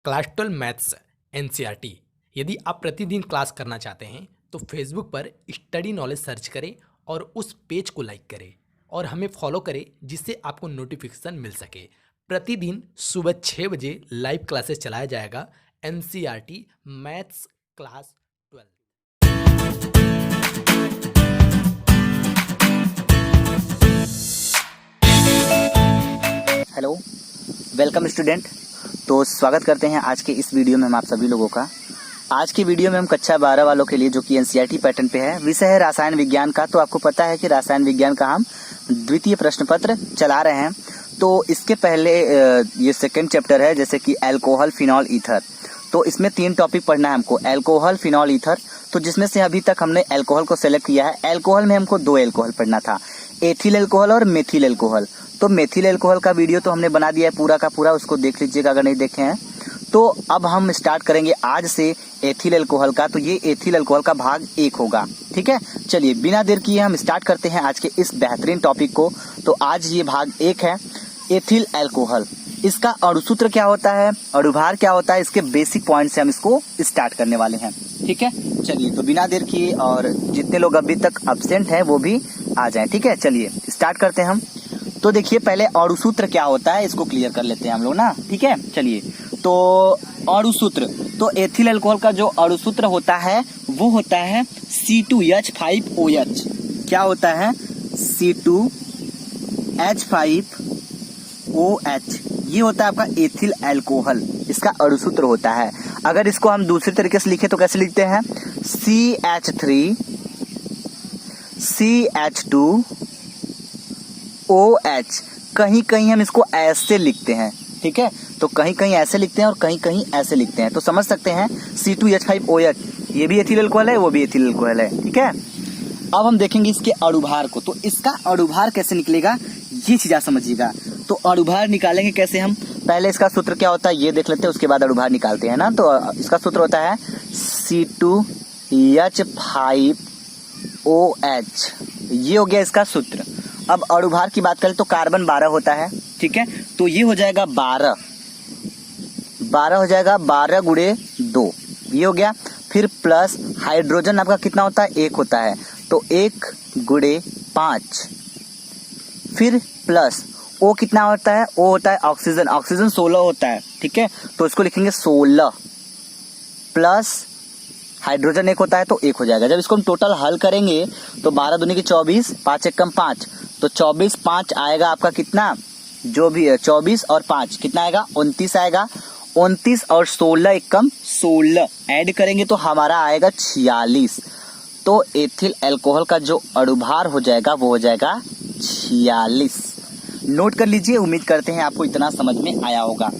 Class 12 maths NCERT. यदि आप प्रतिदिन क्लास करना चाहते हैं तो फेसबुक पर स्टडी नॉलेज सर्च करें और उस पेज को लाइक करें और हमें फॉलो करें, जिससे आपको नोटिफिकेशन मिल सके। प्रतिदिन सुबह 6 बजे लाइव क्लासेस चलाया जाएगा NCERT maths class 12। Hello, welcome student. तो स्वागत करते हैं आज के इस वीडियो में हम आप सभी लोगों का। आज की वीडियो में हम कक्षा 12 वालों के लिए, जो कि एनसीईआरटी पैटर्न पे है, विषय है रसायन विज्ञान का। तो आपको पता है कि रसायन विज्ञान का हम द्वितीय प्रश्न पत्र चला रहे हैं। तो इसके पहले ये सेकेंड चैप्टर है, जैसे कि एल्कोहल, फिनॉल, ईथर। तो इसमें 3 टॉपिक पढ़ना है हमको, एल्कोहल, फिनॉल, ईथर। तो जिसमें से अभी तक हमने एल्कोहल को सेलेक्ट किया है। एल्कोहल में हमको 2 एल्कोहल पढ़ना था, एथिल एल्कोहल और मेथिल एल्कोहल। तो मेथिल एल्कोहल का वीडियो तो हमने बना दिया है पूरा का पूरा, उसको देख लीजिएगा अगर नहीं देखे हैं। तो अब हम स्टार्ट करेंगे आज से एथिल एल्कोहल का। तो ये एथिल एल्कोहल का भाग 1 होगा, ठीक है। चलिए बिना देर किए हम स्टार्ट करते हैं आज के इस बेहतरीन टॉपिक को। तो आज ये भाग 1 है, एथिल एल्कोहल। इसका अणुसूत्र क्या होता है, अणुभार क्या होता है, इसके बेसिक पॉइंट से हम इसको स्टार्ट करने वाले हैं, ठीक है। चलिए तो बिना देर किए, और जितने लोग अभी तक एब्सेंट हैं वो भी आ जाएं, ठीक है। चलिए स्टार्ट करते हैं हम। तो देखिए पहले अणुसूत्र क्या होता है इसको क्लियर कर लेते हैं हम लोग ना, ठीक है। चलिए तो अणुसूत्र, तो एथिल अल्कोहल का जो अणुसूत्र होता है वो होता है C2H5OH। क्या होता है? C2H5OH। ये होता है आपका एथिल अल्कोहल, इसका अणुसूत्र होता है। अगर इसको हम दूसरी तरीके से लिखे तो कैसे लिखते हैं? CH3CH2OH। कहीं कहीं हम इसको ऐसे लिखते हैं, ठीक है। तो कहीं कहीं ऐसे लिखते हैं और कहीं कहीं ऐसे लिखते हैं। तो समझ सकते हैं C2H5OH, ये भी एथिल अल्कोहल है, वो भी एथिल अल्कोहल है, ठीक है। अब हम देखेंगे इसके अणुभार को। तो इसका अणुभार कैसे निकलेगा ये चीज आप समझिएगा। तो अणुभार निकालेंगे कैसे हम? पहले इसका सूत्र क्या होता है ये देख लेते हैं, उसके बाद अणुभार निकालते हैं ना। तो इसका सूत्र होता है C2H5OH, ये हो गया इसका सूत्र। अब अणुभार की बात करें तो कार्बन 12 होता है, ठीक है। तो ये हो जाएगा 12 हो जाएगा, 12 गुणे 2, ये हो गया। फिर प्लस हाइड्रोजन आपका कितना होता है? 1 होता है, तो 1 गुणे 5। फिर प्लस O कितना होता है? O होता है ऑक्सीजन, ऑक्सीजन 16 होता है, ठीक है। तो इसको लिखेंगे 16 प्लस हाइड्रोजन 1 होता है, तो 1 हो जाएगा। जब इसको हम टोटल हल करेंगे तो 12 दूनी की 24, 5 एक कम 5, तो 24 5 आएगा आपका कितना, जो भी है 24 और 5 कितना आएगा? 29 आएगा। 29 और 16 एक कम 16 ऐड करेंगे तो हमारा आएगा 46। तो एथिल अल्कोहल का जो अणुभार हो जाएगा वो हो जाएगा 46। नोट कर लीजिए, उम्मीद करते हैं आपको इतना समझ में आया होगा।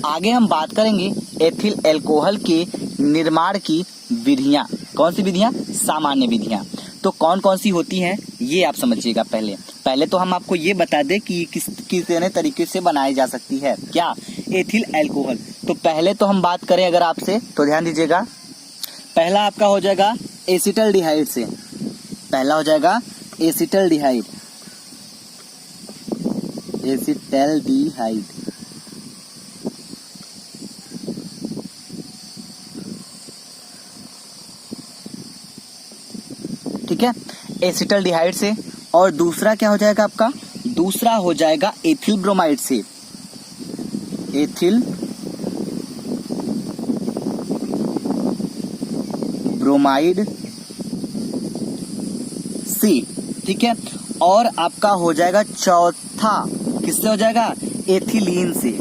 आगे हम बात करेंगे एथिल अल्कोहल के निर्माण की विधियां। कौन सी विधियां? सामान्य विधियां। तो कौन कौन सी होती हैं ये आप समझिएगा। पहले तो हम आपको ये बता दें कि कितने तरीके से बनाई जा सकती है क्या एथिल अल्कोहल। तो पहले तो हम बात करें अगर आपसे, तो ध्यान दीजिएगा। पहला आपका हो जाएगा एसिटल्डिहाइड से। पहला हो जाएगा एसिटल्डिहाइड, एसिटल्डिहाइड। ठीक है, एसिटल्डिहाइड से। और दूसरा क्या हो जाएगा आपका? दूसरा हो जाएगा एथिल ब्रोमाइड से, एथिल ब्रोमाइड से, ठीक है। और आपका हो जाएगा चौथा, किससे हो जाएगा? एथिलीन से।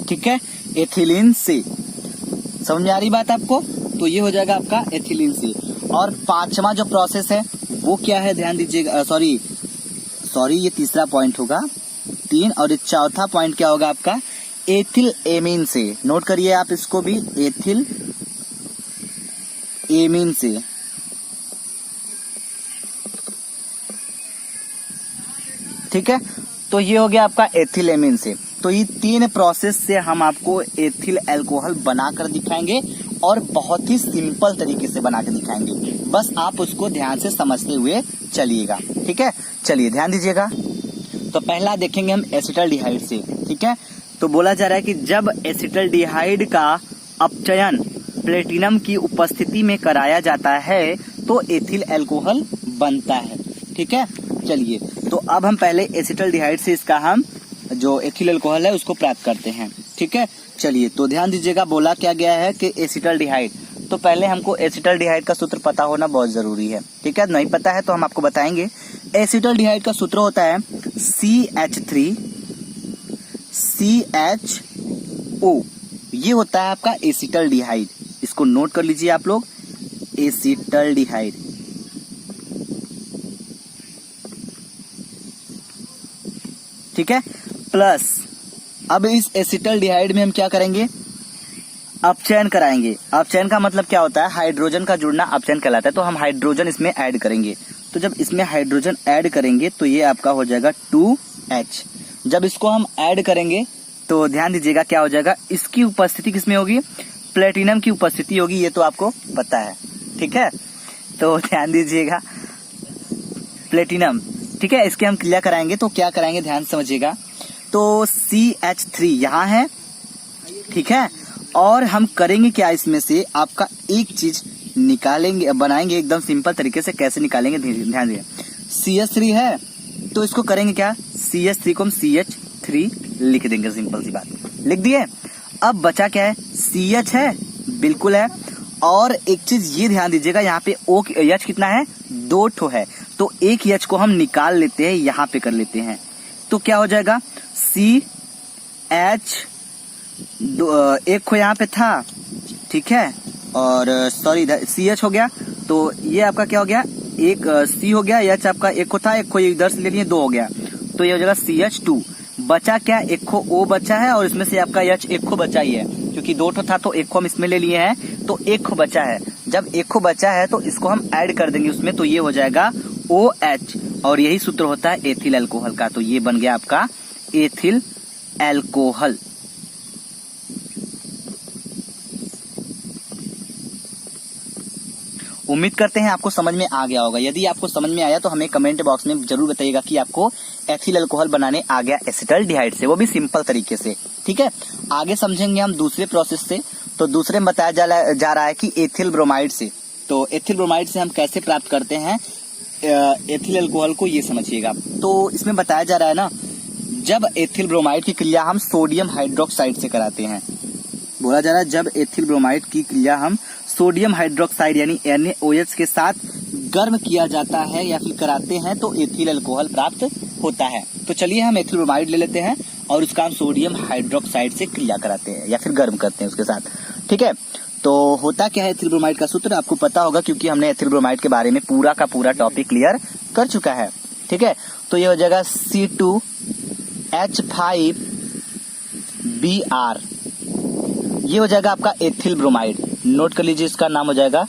ठीक है, एथिलीन से। समझ में आ रही बात आपको? तो ये हो जाएगा आपका एथिलीन से। और 5वां जो प्रोसेस है वो क्या है? ध्यान दीजिएगा। सॉरी ये तीसरा पॉइंट होगा 3, और चौथा पॉइंट क्या होगा आपका? एथिल एमीन से। नोट करिए आप इसको भी, एथिल एमीन से। ठीक है, तो ये हो गया आपका एथिल एमीन से। तो ये 3 प्रोसेस से हम आपको एथिल अल्कोहल बनाकर दिखाएंगे, और बहुत ही सिंपल तरीके से बनाकर दिखाएंगे। बस आप उसको ध्यान से समझते हुए चलिएगा, ठीक है। चलिए ध्यान दीजिएगा। तो पहला देखेंगे हम एसिटल्डिहाइड से, ठीक है। तो बोला जा रहा है कि जब एसिटल्डिहाइड का अपचयन प्लेटिनम की उपस्थिति में कराया जाता है तो एथिल अल्कोहल बनता है, ठीक है। चलिए, तो अब हम पहले एसिटल्डिहाइड से इसका हम जो एथिल अल्कोहल है उसको प्राप्त करते हैं, ठीक है। चलिए, तो ध्यान दीजिएगा, बोला क्या गया है कि एसिटल्डिहाइड, तो पहले हमको एसिटल्डिहाइड का सूत्र पता होना बहुत जरूरी है, ठीक है। नहीं पता है तो हम आपको बताएंगे। एसिटल्डिहाइड का सूत्र होता है CH3CHO, ये होता है आपका एसिटल्डिहाइड। इसको नोट कर लीजिए आप लोग, एसिटल्डिहाइड, ठीक है। प्लस अब इस एसिटल्डिहाइड में हम क्या करेंगे, अपचयन कराएंगे। अपचयन का मतलब क्या होता है, हाइड्रोजन का जुड़ना अपचयन कहलाता है। तो हम हाइड्रोजन इसमें ऐड करेंगे। तो जब इसमें हाइड्रोजन ऐड करेंगे तो ये आपका हो जाएगा 2H। जब इसको हम ऐड करेंगे तो ध्यान दीजिएगा क्या हो जाएगा, इसकी उपस्थिति किसमें होगी, प्लेटिनम की उपस्थिति होगी, ये तो आपको पता है, ठीक है। तो ध्यान दीजिएगा, प्लेटिनम, ठीक है। इसके हम क्रिया कराएंगे तो क्या कराएंगे, ध्यान समझिएगा। तो CH3 यहाँ है, ठीक है। और हम करेंगे क्या, इसमें से आपका एक चीज निकालेंगे, बनाएंगे एकदम सिंपल तरीके से। कैसे निकालेंगे ध्यान दीजिए, CH3 है तो इसको करेंगे क्या, CH3 को हम CH3 लिख देंगे, सिंपल सी बात, लिख दिए। अब बचा क्या है, CH है, बिल्कुल है। और एक चीज ये ध्यान दीजिएगा, यहाँ पे OH कितना है, 2 ठो है। तो एक H को हम निकाल लेते हैं, यहाँ पे कर लेते हैं। तो क्या हो जाएगा, CH, एक को यहाँ पे था, ठीक है, और सॉरी CH हो गया। तो ये आपका क्या हो गया, एक C हो गया, H आपका एक को था, एक को इधर से ले लिए, 2 हो गया। तो ये हो जाएगा CH2। बचा क्या, एक को O बचा है, और इसमें से आपका H एक को बचा ही है, क्योंकि 2 ठो था तो एक को हम इसमें ले लिए हैं, तो एक को बचा है। जब एक को बचा है तो इसको हम ऐड कर देंगे उसमें, तो ये हो जाएगा OH, और यही सूत्र होता है एथिल अल्कोहल का। तो ये बन गया आपका एथिल अल्कोहल। उम्मीद करते हैं आपको समझ में आ गया होगा। यदि आपको समझ में आया तो हमें कमेंट बॉक्स में जरूर बताइएगा कि आपको एथिल अल्कोहल बनाने आ गया एसिटल्डिहाइड से, वो भी सिंपल तरीके से, ठीक है। आगे समझेंगे हम दूसरे प्रोसेस से। तो दूसरे में बताया जा रहा है कि एथिल ब्रोमाइड से। तो एथिल ब्रोमाइड से हम कैसे प्राप्त करते हैं एथिल अल्कोहल को, ये समझिएगा। तो इसमें बताया जा रहा है ना, जब एथिल ब्रोमाइड की क्रिया हम सोडियम हाइड्रोक्साइड से कराते हैं, बोला जा रहा है जब एथिल ब्रोमाइड की क्रिया हम सोडियम हाइड्रोक्साइड यानी NaOH के साथ गर्म किया जाता है या फिर कराते हैं तो एथिल अल्कोहल प्राप्त होता है। तो चलिए हम एथिल ब्रोमाइड ले लेते हैं और उसका हम सोडियम हाइड्रोक्साइड से क्रिया कराते हैं या फिर गर्म करते हैं उसके साथ, ठीक है। तो होता क्या है एथिल ब्रोमाइड का सूत्र, आपको पता होगा क्योंकि हमने एथिल ब्रोमाइड के बारे में पूरा का पूरा टॉपिक क्लियर कर चुका है, ठीक है। तो ये हो जाएगा C2H5Br, ये हो जाएगा आपका एथिल ब्रोमाइड। नोट कर लीजिए, इसका नाम हो जाएगा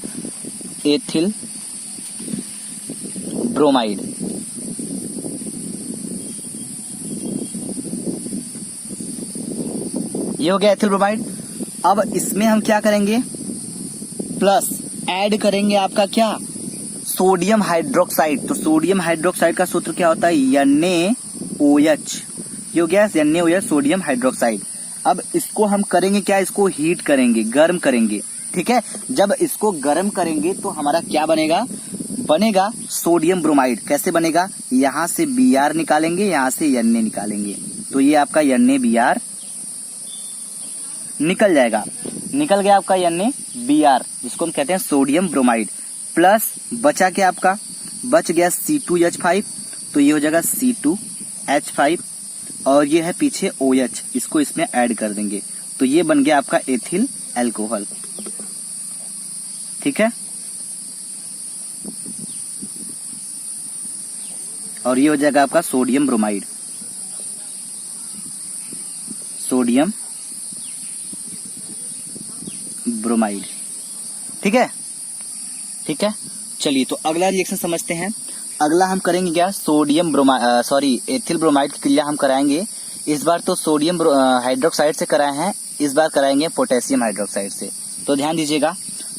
एथिल ब्रोमाइड। ये हो गया एथिल ब्रोमाइड। अब इसमें हम क्या करेंगे, प्लस ऐड करेंगे आपका क्या, सोडियम हाइड्रोक्साइड। तो सोडियम हाइड्रोक्साइड का सूत्र क्या होता है, NaOH। ये हो गया NaOH, सोडियम हाइड्रोक्साइड। अब इसको हम करेंगे क्या, इसको हीट करेंगे, गर्म करेंगे, ठीक है। जब इसको गर्म करेंगे तो हमारा क्या बनेगा, बनेगा सोडियम ब्रोमाइड। कैसे बनेगा, यहां से Br निकालेंगे, यहां से Na निकालेंगे, तो ये आपका NaBr निकल जाएगा। निकल गया आपका NaBr, जिसको हम कहते हैं सोडियम ब्रोमाइड। प्लस बचा क्या आपका, बच गया C2H5, तो ये हो जाएगा C2H5, और ये है पीछे OH, इसको इसमें ऐड कर देंगे, तो ये बन गया आपका एथिल अल्कोहल, ठीक है। और ये हो जाएगा आपका सोडियम ब्रोमाइड, सोडियम ब्रोमाइड, ठीक है, ठीक है। चलिए, तो अगला रिएक्शन समझते हैं। अगला हम करेंगे क्या, सोडियम एथिल ब्रोमाइड की क्रिया हम कराएंगे। इस बार तो सोडियम हाइड्रोक्साइड से कराए हैं, इस बार कराएंगे पोटेशियम हाइड्रोक्साइड से। तो ध्यान दीजिएगा,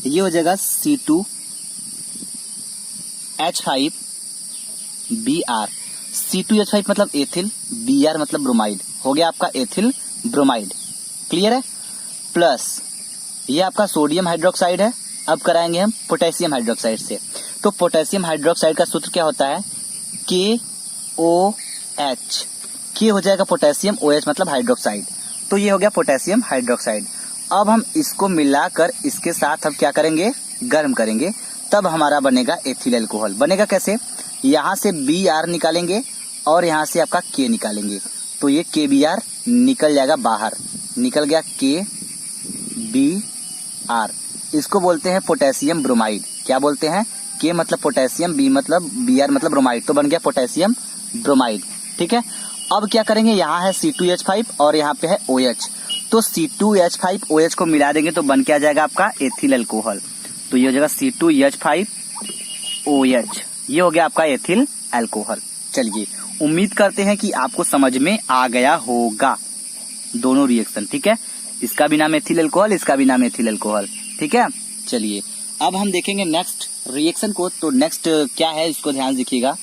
ये हो जाएगा C2H5Br। C2H5 मतलब एथिल, Br मतलब ब्रोमाइड, हो गया आपका एथिल ब्रोमाइड। क्लियर है? प्लस ये आपका सोडियम हाइड्रोक्साइड है। अब कराएंगे हम पोटेशियम हाइड्रोक्साइड से। तो पोटेशियम हाइड्रोक्साइड का सूत्र क्या होता है? KOH। के हो जाएगा पोटेशियम, OH मतलब हाइड्रोक्साइड। तो ये हो गया पोटेशियम हाइड्रोक्साइड। अब हम इसको मिलाकर इसके साथ अब क्या करेंगे? गर्म करेंगे, तब हमारा बनेगा एथिल अल्कोहल। बनेगा कैसे? यहाँ से Br निकालेंगे और यहाँ से आपका K निकालेंगे, तो ये KBr निकल जाएगा बाहर, निकल गया KBr। इसको बोलते हैं पोटेशियम ब्रोमाइड। क्या बोलते हैं? K मतलब पोटेशियम, B मतलब Br मतलब ब्रोमाइड, तो बन गया पोटेशियम ब्रोमाइड। ठीक है, अब क्या करेंगे? यहाँ है C2H5 और यहाँ पे है OH, तो C2H5OH को मिला देंगे तो बन के आ जाएगा आपका एथिल अल्कोहल। तो ये हो जाएगा C2H5OH, ये हो गया आपका एथिल अल्कोहल। चलिए, उम्मीद करते हैं कि आपको समझ में आ गया होगा दोनों रिएक्शन। ठीक है, इसका भी नाम एथिल अल्कोहल, इसका भी नाम एथिल अल्कोहल। ठीक है, चलिए अब हम देखेंगे नेक्स्ट रिएक्शन को। तो नेक्स्ट क्या है, इसको ध्यान देखिएगा।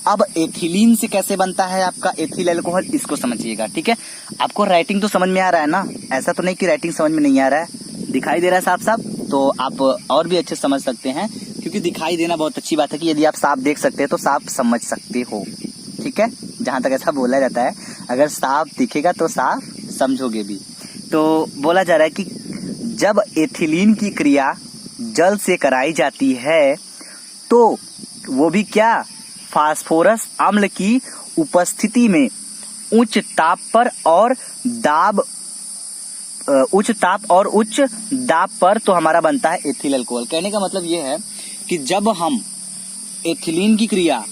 अब एथिलीन से कैसे बनता है आपका एथिल अल्कोहल, इसको समझिएगा। ठीक है, आपको राइटिंग तो समझ में आ रहा है ना? ऐसा तो नहीं कि राइटिंग समझ में नहीं आ रहा है, दिखाई दे रहा है साफ साफ, तो आप और भी अच्छे समझ सकते हैं, क्योंकि दिखाई देना बहुत अच्छी बात है कि यदि आप साफ देख सकते हैं तो साफ समझ सकते हो। ठीक है, जहां तक ऐसा बोला जाता है, अगर साफ दिखेगा तो साफ समझोगे भी। तो बोला जा रहा है कि जब एथिलीन की क्रिया जल से कराई जाती है तो वो भी क्या, फास्फोरस अम्ल की उपस्थिति में उच्च ताप और उच्च दाब पर तो हमारा बनता है एथिल अल्कोहल। कहने का मतलब ये है कि जब हम एथिलीन की क्रिया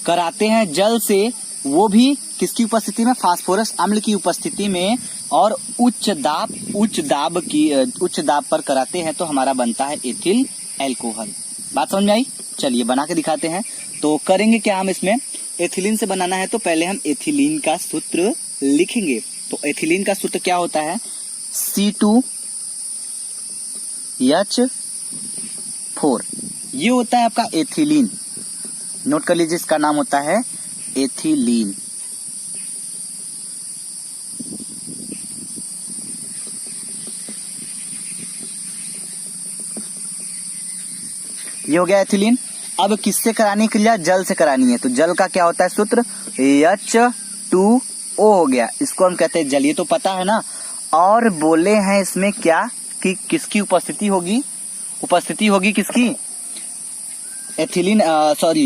कराते हैं जल से, वो भी किसकी उपस्थिति में? फास्फोरस अम्ल की उपस्थिति में, और उच्च दाब पर कराते हैं तो हमारा बनता है एथिल अल्कोहल। बात समझ में आई? चलिए बना के दिखाते हैं। तो करेंगे क्या हम इसमें? एथिलीन से बनाना है तो पहले हम एथिलीन का सूत्र लिखेंगे। तो एथिलीन का सूत्र क्या होता है? C2H4, ये होता है आपका एथिलीन। नोट कर लीजिए, इसका नाम होता है एथिलीन। ये हो गया एथिलीन। अब किससे करानी क्रिया? जल से करानी है, तो जल का क्या होता है सूत्र? H2O हो गया, इसको हम कहते हैं जल। ये तो पता है ना। और बोले हैं इसमें क्या कि किसकी उपस्थिति होगी? उपस्थिति होगी किसकी? एथिलीन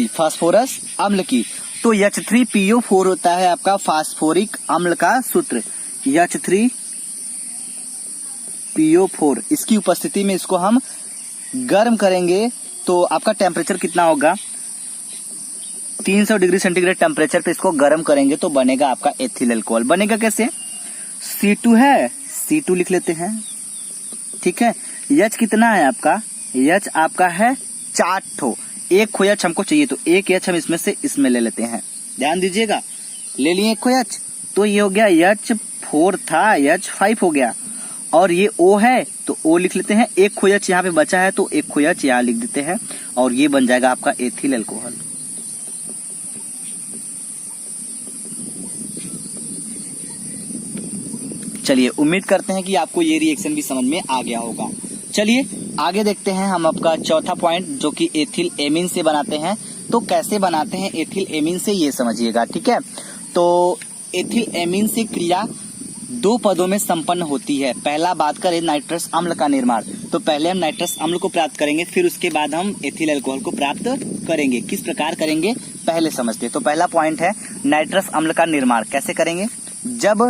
फास्फोरस अम्ल की। तो H3PO4 होता है आपका फास्फोरिक अम्ल का सूत्र, H3PO4। इसकी उपस्थिति में इसको हम गर्म करेंगे तो आपका टेम्परेचर कितना होगा? 300 डिग्री सेंटीग्रेड टेम्परेचर पे इसको गर्म करेंगे तो बनेगा आपका एथिल अल्कोहल। बनेगा कैसे? C2 है, C2 लिख लेते हैं। ठीक है, H कितना है आपका? H आपका है 4 ठो, एक खो H हमको चाहिए, तो एक H हम इसमें से इसमें ले लेते हैं। ध्यान दीजिएगा, ले लिए एक खो H, तो ये हो गया H4 था, H5 हो गया। और ये O है तो O लिख लेते हैं। एक खो H यहाँ पे बचा है तो एक खो H यहाँ लिख देते हैं, और ये बन जाएगा आपका एथिल अल्कोहल। चलिए, उम्मीद करते हैं कि आपको ये रिएक्शन भी समझ में आ गया होगा। चलिए आगे देखते हैं हम आपका चौथा पॉइंट, जो कि एथिल एमीन से बनाते हैं। तो कैसे बनाते हैं एथिल एमीन से, ये समझिएगा। ठीक है, तो एथिल एमीन से क्रिया दो पदों में संपन्न होती है। पहला बात करें नाइट्रस अम्ल का निर्माण, तो पहले हम नाइट्रस अम्ल को प्राप्त करेंगे, फिर उसके बाद हम एथिल अल्कोहल को प्राप्त करेंगे। किस प्रकार करेंगे पहले समझते हैं। तो पहला पॉइंट है नाइट्रस अम्ल का निर्माण। कैसे करेंगे? जब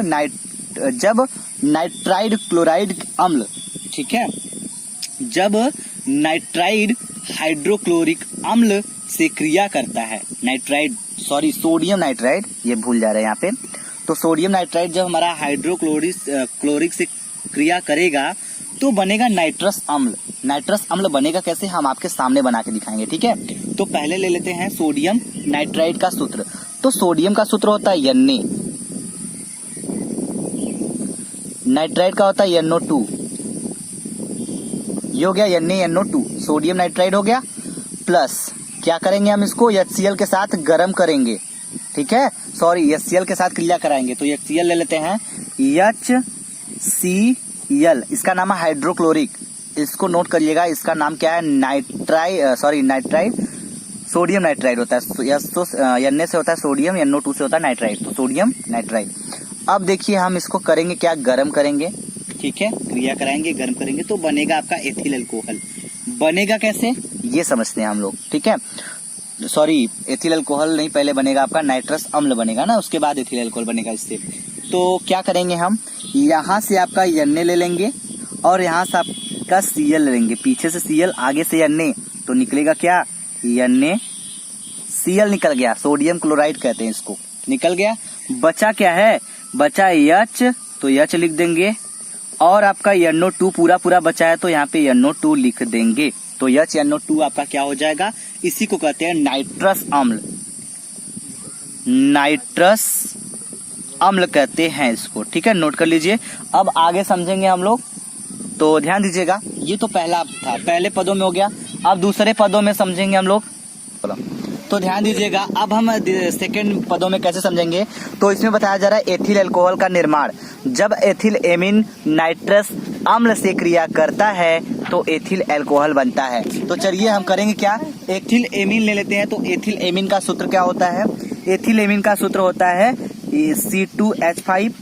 नाइट्राइड क्लोराइड अम्ल, ठीक है, जब नाइट्राइड हाइड्रोक्लोरिक अम्ल से क्रिया करता है, सोडियम नाइट्राइड, ये भूल जा रहे हैं यहाँ पे। तो सोडियम नाइट्राइड जब हमारा हाइड्रोक्लोरिक से क्रिया करेगा तो बनेगा नाइट्रस अम्ल। नाइट्रस अम्ल बनेगा कैसे, हम आपके सामने बना के दिखाएंगे। ठीक है, तो पहले ले लेते हैं सोडियम नाइट्राइड का सूत्र। तो सोडियम का सूत्र होता है Na, नाइट्राइड का होता है NO2। ये हो गया NaNO2, सोडियम नाइट्राइड हो गया। प्लस क्या करेंगे हम इसको HCl के साथ गर्म करेंगे। ठीक है, सॉरी HCl के साथ क्रिया कराएंगे तो HCl ले लेते हैं, HCl, इसका नाम है हाइड्रोक्लोरिक, इसको नोट करिएगा, इसका नाम क्या है, नाइट्राइड, सोडियम नाइट्राइड होता है, Na से होता है सोडियम, NO2 से होता है नाइट्राइड, तो सोडियम नाइट्राइड। अब देखिए हम इसको करेंगे क्या, गर्म करेंगे, ठीक है, क्रिया कराएंगे, गर्म करेंगे तो बनेगा आपका एथिल अल्कोहल। बनेगा कैसे ये समझते हैं हम लोग, ठीक है, सॉरी एथिल अल्कोहल नहीं, पहले बनेगा आपका नाइट्रस अम्ल बनेगा ना, उसके बाद एथिल अल्कोहल बनेगा इससे। तो क्या करेंगे हम, यहाँ से आपका Na ले लेंगे और यहाँ से आपका Cl ले लेंगे, पीछे से Cl आगे से Na, तो निकलेगा क्या, NaCl निकल गया, सोडियम क्लोराइड कहते हैं इसको, निकल गया। बचा क्या है, बचा H, तो H लिख देंगे और आपका NO2 पूरा बचा है तो यहाँ पे NO2 लिख देंगे, तो HNO2 आपका क्या हो जाएगा, इसी को कहते हैं नाइट्रस अम्ल, नाइट्रस अम्ल कहते हैं इसको, ठीक है, नोट कर लीजिए। अब आगे समझेंगे हम लोग, तो ध्यान दीजिएगा, ये तो पहला था, पहले पदों में हो गया, अब दूसरे पदों में समझेंगे हम लोग, तो ध्यान दीजिएगा। अब हम सेकंड पदों में कैसे समझेंगे, तो इसमें बताया जा रहा है एथिल अल्कोहल का निर्माण, जब एथिल एमीन नाइट्रस अम्ल से क्रिया करता है तो एथिल अल्कोहल बनता है। तो चलिए हम करेंगे क्या, एथिल एमीन ले लेते हैं। तो एथिल एमीन का सूत्र क्या होता है, एथिल एमीन का सूत्र होता है C2H5,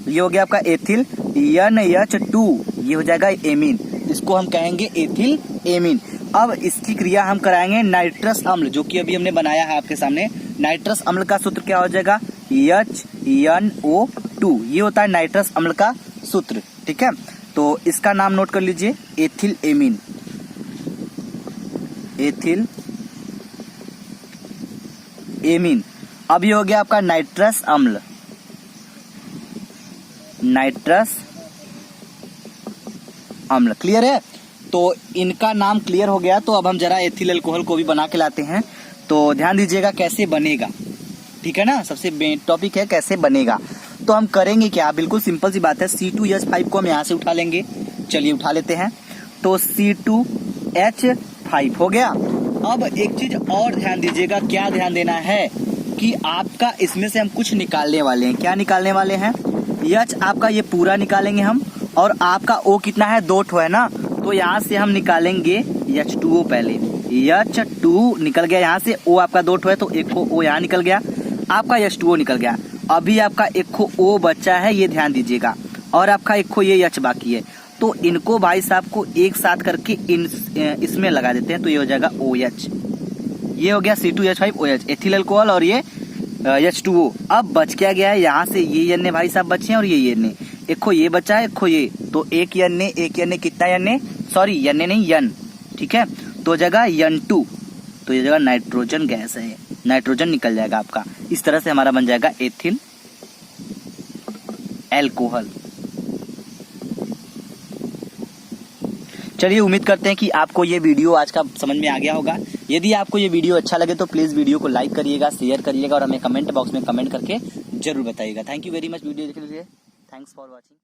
ये हो गया आपका एथिल, NH2, ये हो जाएगा एमीन, इसको हम कहेंगे एथिल एमीन। अब इसकी क्रिया हम कराएंगे नाइट्रस अम्ल, जो कि अभी हमने बनाया है आपके सामने। नाइट्रस अम्ल का सूत्र क्या हो जाएगा, HNO2, ये होता है नाइट्रस अम्ल का सूत्र, ठीक है। तो इसका नाम नोट कर लीजिए, एथिल एमीन, एथिल एमीन। अब ये हो गया आपका नाइट्रस अम्ल, नाइट्रस अम्ल, क्लियर है। तो इनका नाम क्लियर हो गया, तो अब हम जरा एथिल अल्कोहल को भी बना के लाते हैं। तो ध्यान दीजिएगा कैसे बनेगा, ठीक है ना, सबसे मेन टॉपिक है कैसे बनेगा। तो हम करेंगे क्या, बिल्कुल सिंपल सी बात है, C2H5 को हम यहाँ से उठा लेंगे, चलिए उठा लेते हैं। तो C2H5 हो गया। अब एक चीज और ध्यान दीजिएगा, क्या ध्यान देना है कि आपका इसमें से हम कुछ निकालने वाले हैं। क्या निकालने वाले हैं, H आपका ये पूरा निकालेंगे हम, और आपका O कितना है, 2 ठो है ना, तो यहाँ से हम निकालेंगे H2O पहले, H2 निकल गया यहाँ से, O आपका 2 ठो है तो एक को O यहाँ निकल गया, आपका H2O निकल गया। अभी आपका एक को O बचा है, ये ध्यान दीजिएगा, और आपका एक को ये H बाकी है। तो इनको भाई साहब को एक साथ करके इसमें लगा देते हैं, तो ये हो जाएगा OH, ये हो गया C2H5OH एथिल अल्कोहल, और ये H2O। अब बच क्या गया है, यहाँ से ये Na भाई साहब बचे हैं और ये Na, एक को ये बचा है, एक को ये, तो एक Na कितना Na, सॉरी Na नहीं N, ठीक है, तो जगह N2, तो ये जगह नाइट्रोजन गैस है, नाइट्रोजन निकल जाएगा आपका। इस तरह से हमारा बन जाएगा एथिल अल्कोहल। चलिए उम्मीद करते हैं कि आपको ये वीडियो आज का समझ में आ गया होगा। यदि आपको ये वीडियो अच्छा लगे तो प्लीज वीडियो को लाइक करिएगा, शेयर करिएगा और हमें कमेंट बॉक्स में कमेंट करके जरूर बताइएगा। Thank you very much video देखने के लिए, थैंक्स फॉर वॉचिंग।